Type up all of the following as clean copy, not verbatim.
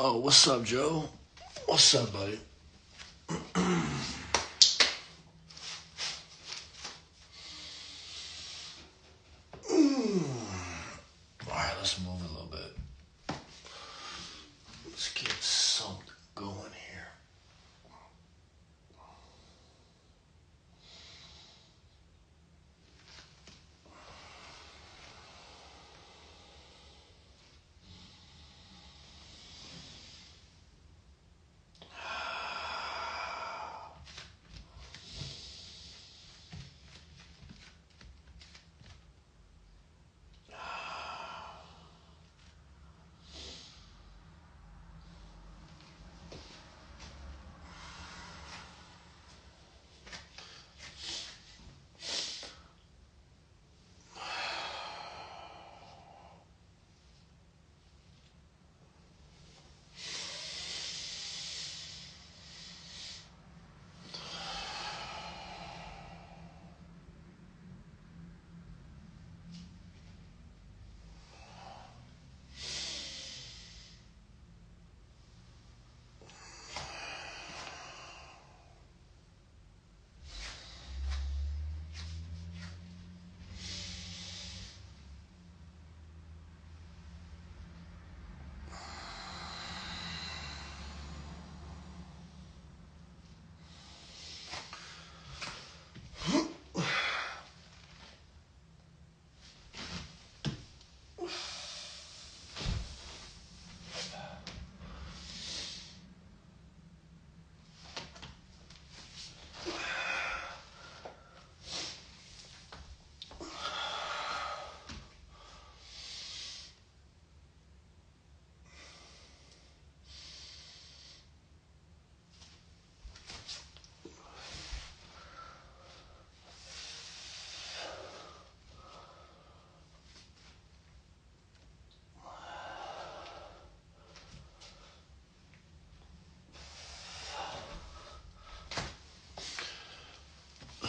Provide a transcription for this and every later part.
Oh, what's up, Joe? What's up, buddy? All right, let's move a little bit. Let's get something going here.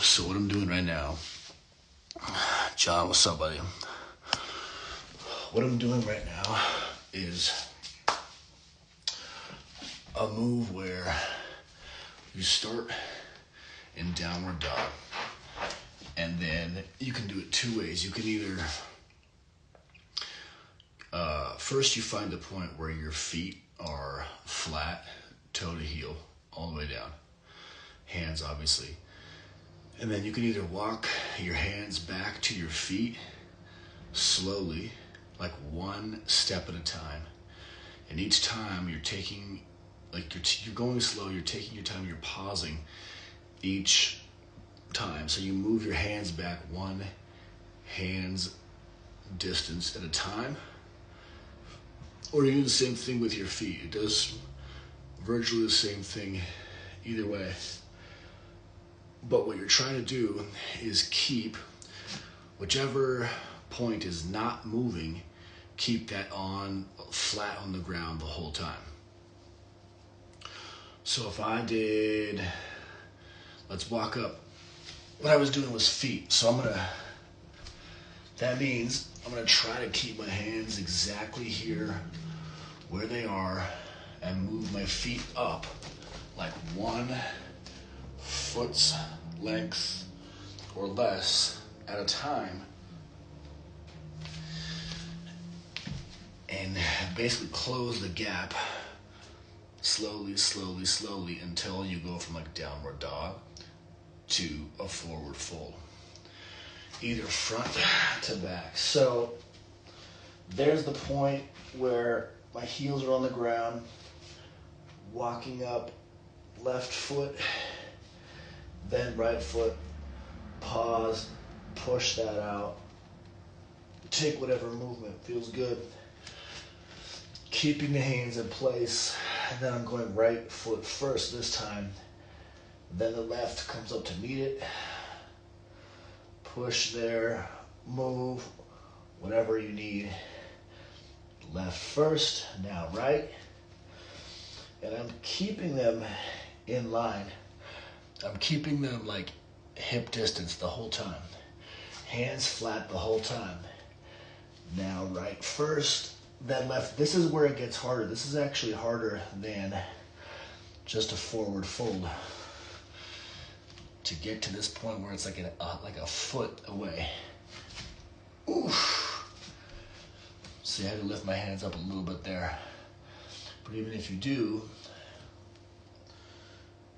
So what I'm doing right now, John, what's up, buddy? What I'm doing right now is a move where you start in downward dog, and then you can do it two ways. You can either, first you find the point where your feet are flat, toe to heel, all the way down. Hands, obviously. And then you can either walk your hands back to your feet slowly, like one step at a time. And each time you're taking, like you're going slow, you're taking your time, you're pausing each time. So you move your hands back one hand's distance at a time. Or you do the same thing with your feet. It does virtually the same thing either way. But what you're trying to do is keep whichever point is not moving, keep that on flat on the ground the whole time. So if I did, let's walk up. What I was doing was feet. So that means I'm gonna try to keep my hands exactly here where they are and move my feet up like 1 foot's length or less at a time, and basically close the gap slowly until you go from like downward dog to a forward fold, either front to back. So there's the point where my heels are on the ground, walking up, left foot, then right foot, pause, push that out, take whatever movement feels good, keeping the hands in place, and then I'm going right foot first this time, then the left comes up to meet it, push there, move, whatever you need, left first, now right, and I'm keeping them in line. I'm keeping them like hip distance the whole time. Hands flat the whole time. Now right first, that left, this is where it gets harder. This is actually harder than just a forward fold. To get to this point where it's like a foot away. Oof. See, I had to lift my hands up a little bit there. But even if you do,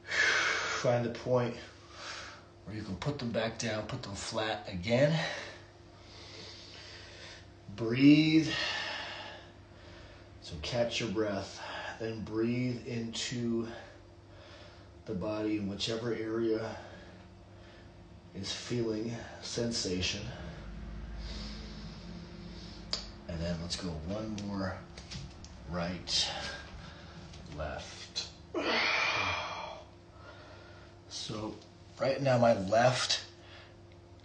find the point where you can put them back down, put them flat again. Breathe. So catch your breath, then breathe into the body in whichever area is feeling sensation. And then let's go one more. Right, left. So right now my left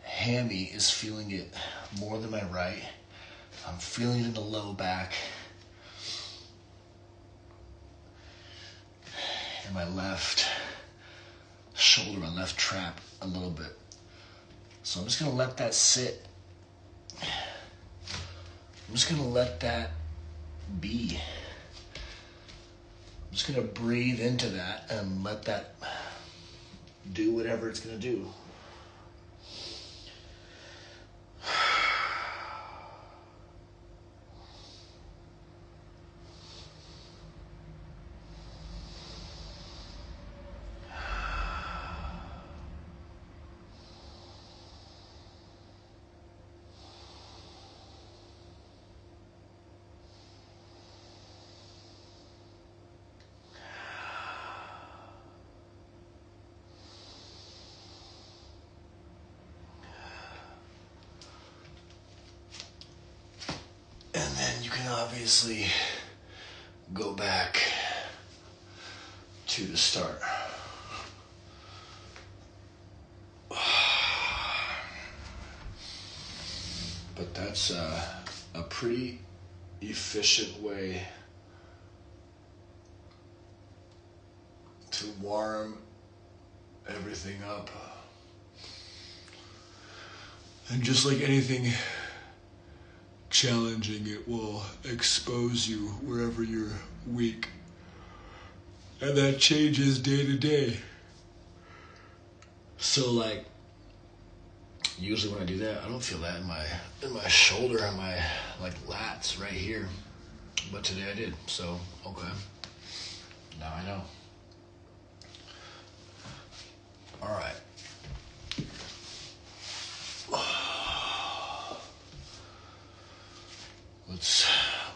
hammy is feeling it more than my right. I'm feeling it in the low back. And my left shoulder, my left trap a little bit. So I'm just gonna let that sit. I'm just gonna let that be. I'm just gonna breathe into that and let that do whatever it's gonna do. And then you can obviously go back to the start. But that's a pretty efficient way to warm everything up. And just like anything challenging, it will expose you wherever you're weak. And that changes day to day. So like, usually when I do that, I don't feel that in my shoulder and my like lats right here. But today I did, so okay. Now I know. All right.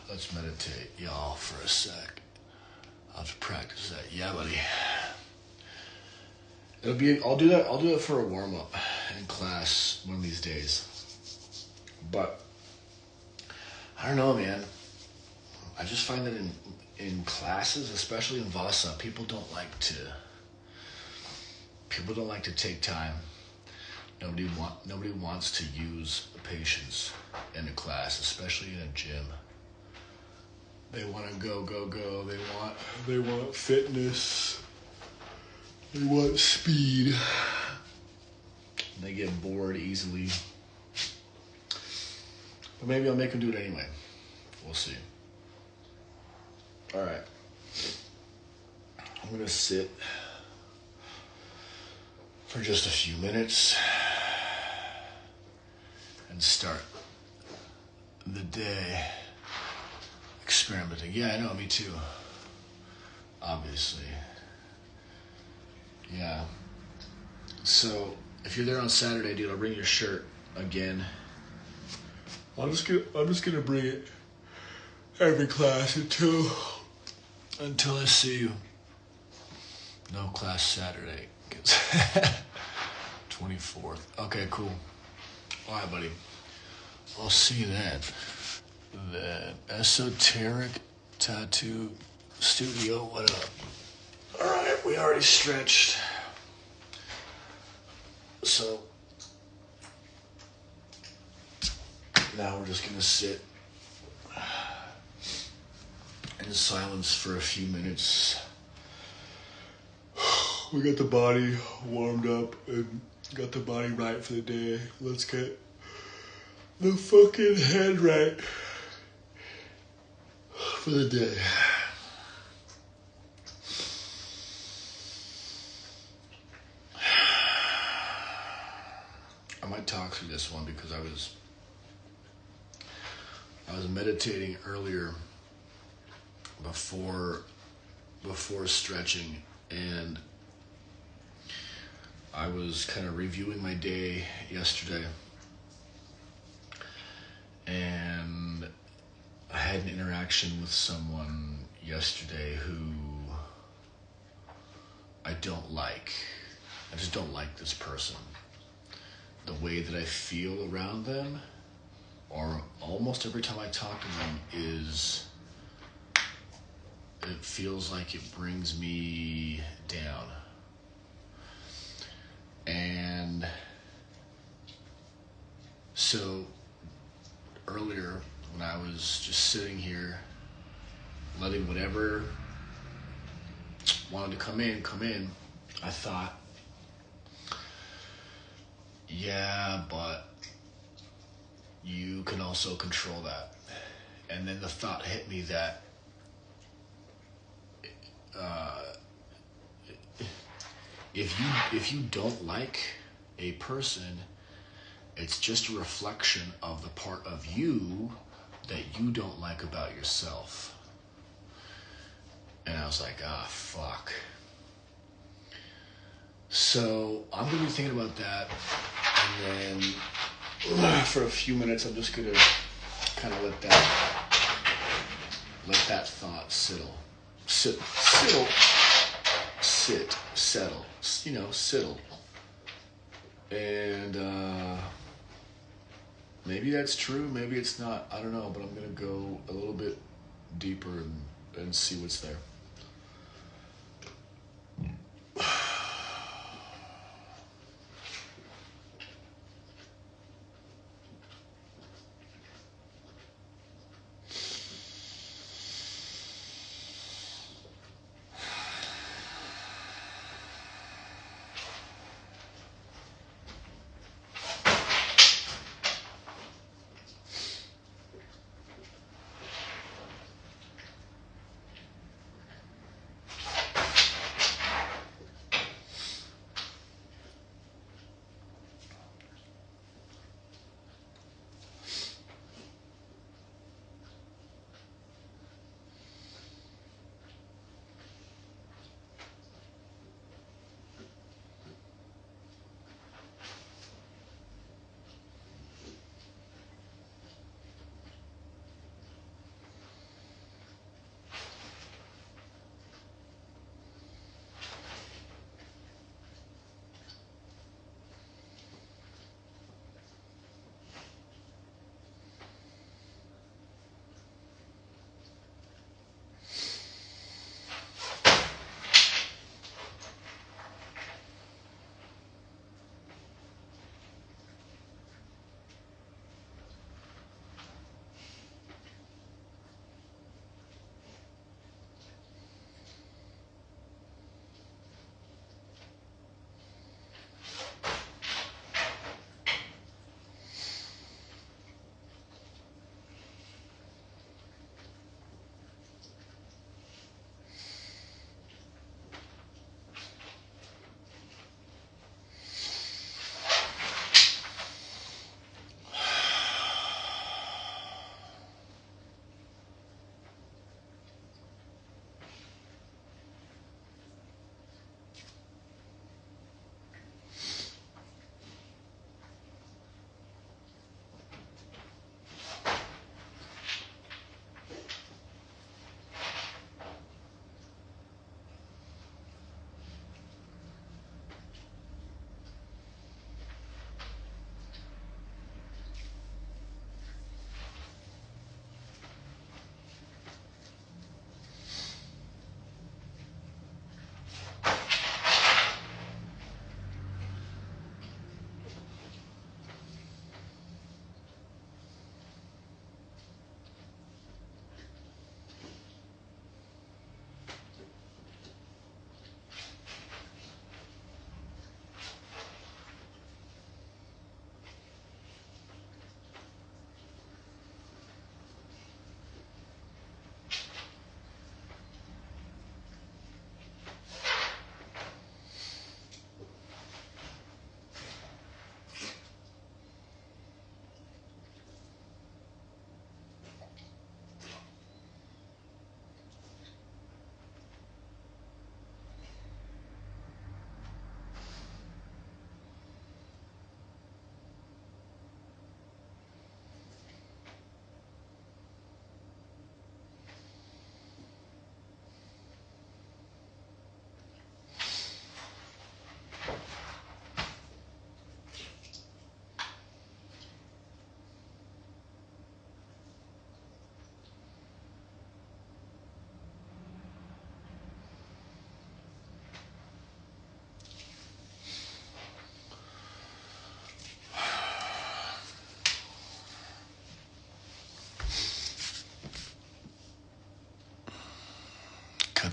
Let's meditate, y'all, for a sec. I'll have to practice that. Yeah, buddy. I'll do it for a warm-up in class one of these days. But I don't know, man. I just find that in classes, especially in Vasa, people don't like to take time. Nobody wants to use patience in a class, especially in a gym. They want to go. They want fitness. They want speed. They get bored easily. But maybe I'll make them do it anyway. We'll see. All right. I'm going to sit for just a few minutes and start the day experimenting. Yeah, I know, me too. Obviously. Yeah. So, if you're there on Saturday, dude, I'll bring your shirt again. I'm just gonna bring it every class until I see you. No class Saturday. 24th. Okay, cool. All right, buddy. I'll see you then. The Esoteric Tattoo Studio. What up? All right, we already stretched. So now we're just gonna sit in silence for a few minutes. We got the body warmed up and got the body right for the day. Let's get the fucking head right. for the day. I might talk through this one because I was meditating earlier before stretching, and I was kind of reviewing my day yesterday, and I had an interaction with someone yesterday who I don't like. I just don't like this person. The way that I feel around them, or almost every time I talk to them, it feels like it brings me down. And so earlier, when I was just sitting here, letting whatever wanted to come in, I thought, yeah, but you can also control that. And then the thought hit me that if you don't like a person, it's just a reflection of the part of you that you don't like about yourself. And I was like, fuck. So I'm going to be thinking about that, and then for a few minutes I'm just going to kind of let that thought settle, and maybe that's true, maybe it's not, I don't know, but I'm going to go a little bit deeper and see what's there.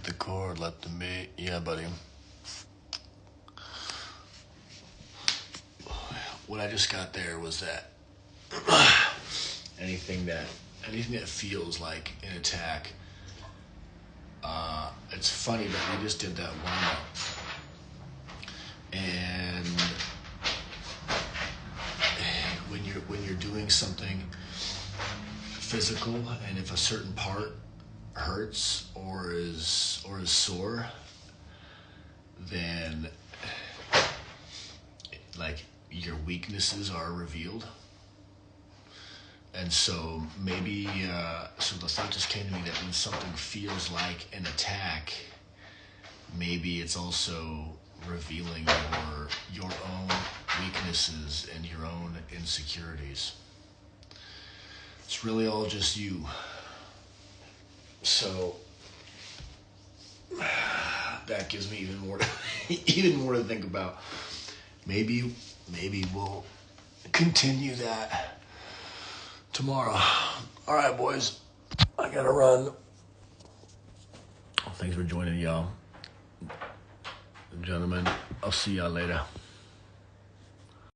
the cord, let them be. Yeah, buddy. What I just got there was that anything that feels like an attack. It's funny that we just did that warm-up, and when you're doing something physical, and if a certain part hurts or is sore, then like your weaknesses are revealed. And so maybe, so the thought just came to me that when something feels like an attack, maybe it's also revealing your own weaknesses and your own insecurities. It's really all just you. So that gives me even more to think about. Maybe we'll continue that tomorrow. All right, boys. I gotta run. Thanks for joining, y'all. Gentlemen, I'll see y'all later.